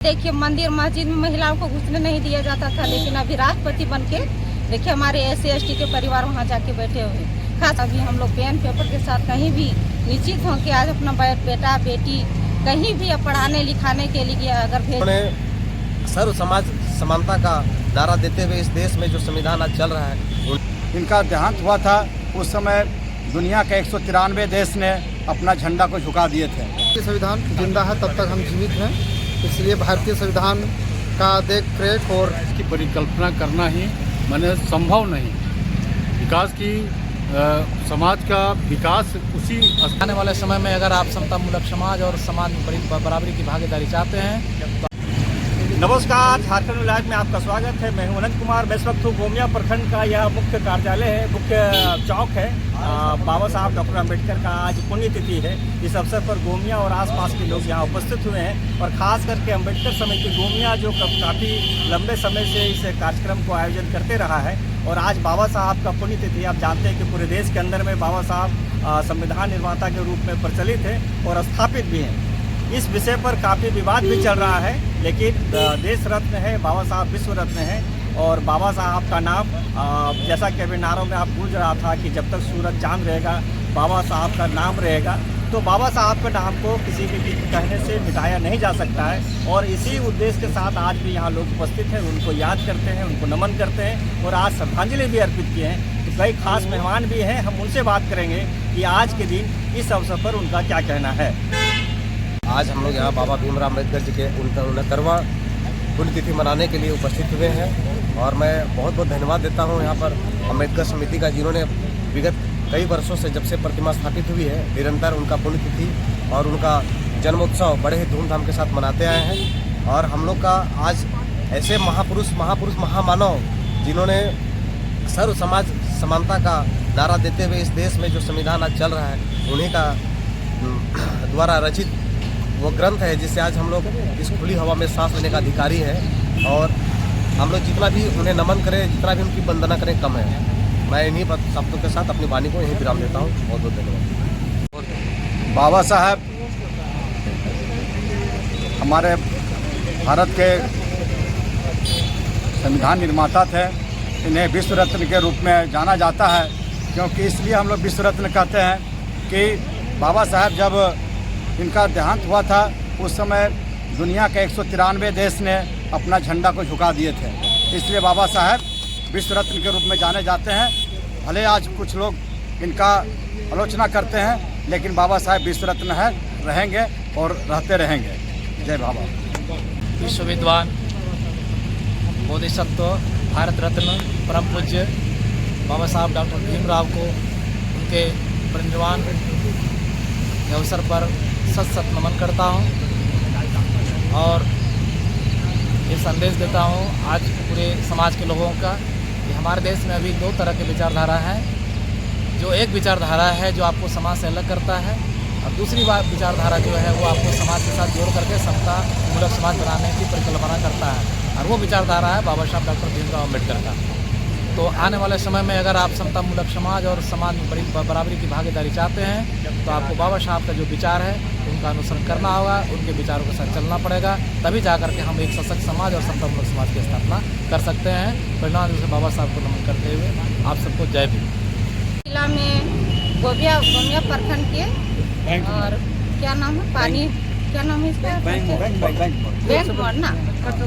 देखिए मंदिर मस्जिद में महिलाओं को घुसने नहीं दिया जाता था, लेकिन अभी राष्ट्रपति बन के देखिए हमारे SC/ST के परिवार वहाँ जाके बैठे हुए। खास अभी हम लोग पेन पेपर के साथ कहीं भी निश्चित हों कि आज अपना बेटा बेटी कहीं भी पढ़ाने लिखाने के लिए अगर भेज सर्व समाज समानता का नारा देते हुए इस देश में जो संविधान आज चल रहा है, इनका देहांत हुआ था उस समय दुनिया के 193 देश ने अपना झंडा को झुका दिए थे। संविधान जिंदा है तब तक हम जीवित हैं, इसलिए भारतीय संविधान का देख रेख और इसकी परिकल्पना करना ही माने संभव नहीं। विकास की समाज का विकास उसी आने वाले समय में अगर आप समतामूलक समाज और समाज में बराबरी की भागीदारी चाहते हैं। नमस्कार, झारखंड लाइव में आपका स्वागत है। मैं हूं अनंत कुमार। मैं इस वक्त गोमिया प्रखंड का यह मुख्य कार्यालय है, मुख्य चौक है। बाबा साहब डॉक्टर अम्बेडकर का आज पुण्यतिथि है। इस अवसर पर गोमिया और आसपास के लोग यहाँ उपस्थित हुए हैं और ख़ास करके अम्बेडकर समिति गोमिया जो काफ़ी लंबे समय से इस कार्यक्रम को आयोजन करते रहा है। और आज बाबा साहब का पुण्यतिथि, आप जानते हैं कि पूरे देश के अंदर में बाबा साहब संविधान निर्माता के रूप में प्रचलित है और स्थापित भी हैं। इस विषय पर काफ़ी विवाद भी चल रहा है, लेकिन देश रत्न है, बाबा साहब विश्व रत्न है। और बाबा साहब का नाम जैसा कि अभी नारों में आप गूंज रहा था कि जब तक सूरज चांद रहेगा बाबा साहब का नाम रहेगा, तो बाबा साहब के नाम को किसी भी कहने से मिटाया नहीं जा सकता है। और इसी उद्देश्य के साथ आज भी यहाँ लोग उपस्थित हैं, उनको याद करते हैं, उनको नमन करते हैं और आज श्रद्धांजलि भी अर्पित किए हैं। तो कई खास मेहमान भी हैं, हम उनसे बात करेंगे कि आज के दिन इस अवसर पर उनका क्या कहना है। आज हम लोग यहाँ बाबा भीमराव अम्बेडकर जी के उनका 69वां पुण्यतिथि मनाने के लिए उपस्थित हुए हैं। और मैं बहुत बहुत धन्यवाद देता हूँ यहाँ पर अम्बेडकर समिति का, जिन्होंने विगत कई वर्षों से जब से प्रतिमा स्थापित हुई है निरंतर उनका पुण्यतिथि और उनका जन्मोत्सव बड़े ही धूमधाम के साथ मनाते आए हैं। और हम लोग का आज ऐसे महापुरुष महामानव जिन्होंने सर्व समाज समानता का नारा देते हुए इस देश में जो संविधान आज चल रहा है, उन्हीं का द्वारा रचित वो ग्रंथ है जिससे आज हम लोग इस खुली हवा में सांस लेने का अधिकारी है। और हम लोग जितना भी उन्हें नमन करें, जितना भी उनकी वंदना करें कम है। मैं इन्हीं शब्दों के साथ अपनी वाणी को यहीं विराम देता हूँ। बहुत बहुत धन्यवाद। बाबा साहब हमारे भारत के संविधान निर्माता थे। इन्हें विश्व रत्न के रूप में जाना जाता है, क्योंकि इसलिए हम लोग विश्व रत्न कहते हैं कि बाबा साहब जब इनका देहांत हुआ था उस समय दुनिया के 193 देश ने अपना झंडा को झुका दिए थे। इसलिए बाबा साहब विश्व रत्न के रूप में जाने जाते हैं। भले आज कुछ लोग इनका आलोचना करते हैं, लेकिन बाबा साहब विश्व रत्न है, रहेंगे और रहते रहेंगे। जय बाबा। विश्व विद्वान, बोधिसत्व, भारत रत्न, परम पूज्य बाबा साहब डॉक्टर भीमराव को उनके परिनिर्वाण के अवसर पर सत नमन करता हूँ और ये संदेश देता हूँ आज पूरे समाज के लोगों का कि हमारे देश में अभी दो तरह के विचारधारा हैं। जो एक विचारधारा है जो आपको समाज से अलग करता है, और दूसरी विचारधारा जो है वो आपको समाज के साथ जोड़ करके समतामूलक समाज बनाने की परिकल्पना करता है। और वो विचारधारा है बाबा साहब डॉक्टर भीमराव अम्बेडकर का। तो आने वाले समय में अगर आप समतामूलक समाज और समाज में बराबरी की भागीदारी चाहते हैं, तो आपको बाबा साहब का जो विचार है उनका अनुसरण करना होगा, उनके विचारों के साथ चलना पड़ेगा। तभी जाकर के हम एक सशक्त समाज और समतामूलक समाज की स्थापना कर सकते हैं। परिणाम से बाबा साहब को नमन करते हुए आप सबको जय भीम। जिला में गोमिया प्रखंड के और क्या नाम है, पानी क्या नाम है इसका, बैंक मोड़ ना।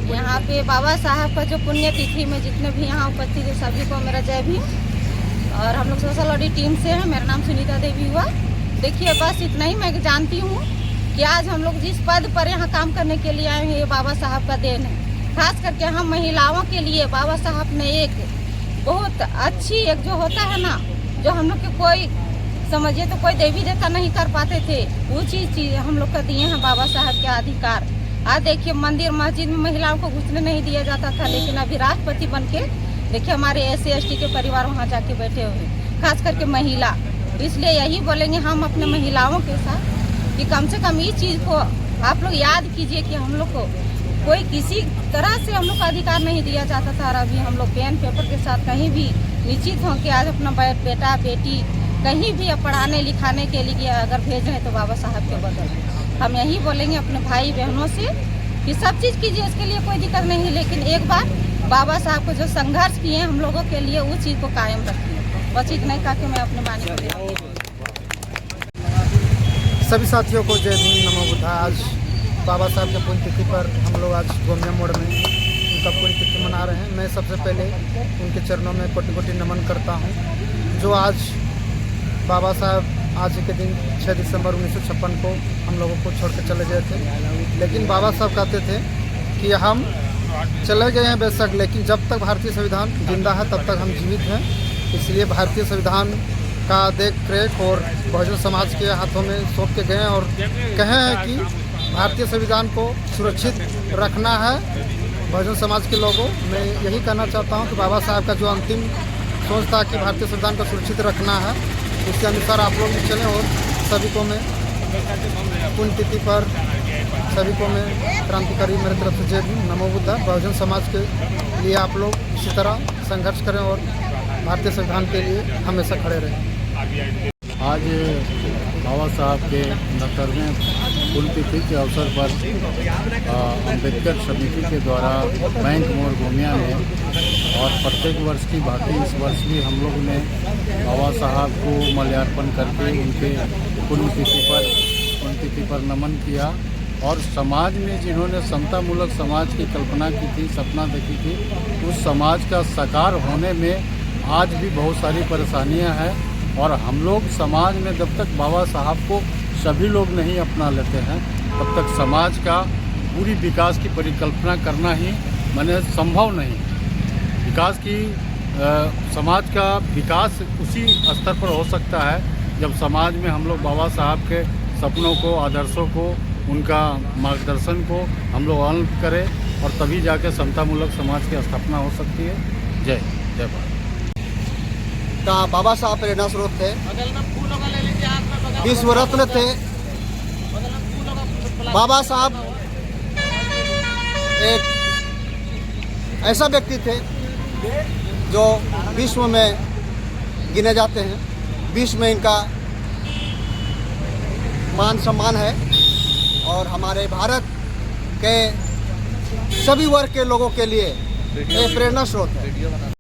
यहाँ पे बाबा साहब का जो पुण्यतिथि में जितने भी यहाँ उपस्थित है सभी को मेरा जय भीम। और हम लोग सोशल ऑडिट टीम से हैं। मेरा नाम सुनीता देवी हुआ। देखिए बस इतना ही मैं जानती हूँ कि आज हम लोग जिस पद पर यहाँ काम करने के लिए आए हैं ये बाबा साहब का देन है। खास करके हम महिलाओं के लिए बाबा साहब ने एक बहुत अच्छी एक जो होता है ना, जो हम लोग के कोई समझिए तो कोई देवी देवता नहीं कर पाते थे, वो चीज़ हम लोग का दिए हैं बाबा साहब के अधिकार। आज देखिए मंदिर मस्जिद में महिलाओं को घुसने नहीं दिया जाता था, लेकिन अभी राष्ट्रपति बन के देखिए हमारे SC/ST के परिवार वहाँ जाके बैठे हुए, खास करके महिला। इसलिए यही बोलेंगे हम अपने महिलाओं के साथ कि कम से कम इस चीज़ को आप लोग याद कीजिए कि हम लोग को कोई किसी तरह से हम लोग का अधिकार नहीं दिया जाता था। और अभी हम लोग पेन पेपर के साथ कहीं भी निश्चित हों कि आज अपना बेटा बेटी कहीं भी पढ़ाने लिखाने के लिए अगर भेज रहे हैं तो बाबा साहब के बदल हम यही बोलेंगे अपने भाई बहनों से कि सब चीज़ कीजिए, उसके लिए कोई दिक्कत नहीं है, लेकिन एक बार बाबा साहब को जो संघर्ष किए हैं हम लोगों के लिए, उस चीज़ को कायम रखिए। बस इतना ही कहा कि मैं अपने वाणी को देती हूँ। सभी साथियों को जय भीम, नमो बुद्धा। आज बाबा साहब के पुण्यतिथि पर हम लोग आज गोमिया मोड़ में उनका पुण्यतिथि मना रहे हैं। मैं सबसे पहले उनके चरणों में कोटि कोटि नमन करता हूँ। जो आज बाबा साहब आज के दिन 6 दिसंबर 1956 को हम लोगों को छोड़ कर चले गए थे, लेकिन बाबा साहब कहते थे कि हम चले गए हैं बेशक, लेकिन जब तक भारतीय संविधान जिंदा है तब तक हम जीवित हैं। इसलिए भारतीय संविधान का देख रेख और बहुजन समाज के हाथों में सौंप के गए और कहे हैं कि भारतीय संविधान को सुरक्षित रखना है। बहुजन समाज के लोगों, मैं यही कहना चाहता हूं कि बाबा साहब का जो अंतिम सोच था कि भारतीय संविधान को सुरक्षित रखना है, उसके अनुसार आप लोग भी चलें। और सभी को मैं पुण्यतिथि पर सभी को मैं क्रांतिकारी मेरे तरफ से जय भीम, नमो बुद्धा। बहुजन समाज के लिए आप लोग इसी तरह संघर्ष करें और भारतीय संविधान के लिए हमेशा खड़े रहें। आज बाबा साहब के 69वें पुण्यतिथि के अवसर पर अम्बेडकर समिति के द्वारा बैंक मोड़ गोमिया में और प्रत्येक वर्ष की भांति इस वर्ष भी हम लोग ने बाबा साहब को माल्यार्पण करके उनके पुण्यतिथि पर नमन किया। और समाज में जिन्होंने समतामूलक समाज की कल्पना की थी, सपना देखी थी, उस समाज का साकार होने में आज भी बहुत सारी परेशानियां हैं। और हम लोग समाज में जब तक बाबा साहब को सभी लोग नहीं अपना लेते हैं, तब तक समाज का पूरी विकास की परिकल्पना करना ही माने संभव नहीं। विकास की समाज का विकास उसी स्तर पर हो सकता है जब समाज में हम लोग बाबा साहब के सपनों को, आदर्शों को, उनका मार्गदर्शन को हम लोग अमल करें, और तभी जाके समतामूलक समाज की स्थापना हो सकती है। जय जय भारत। बाबा साहब प्रेरणा स्रोत थे, विश्व रत्न थे। बाबा साहब एक ऐसा व्यक्ति थे जो विश्व में गिने जाते हैं, विश्व में इनका मान सम्मान है और हमारे भारत के सभी वर्ग के लोगों के लिए एक प्रेरणा स्रोत है।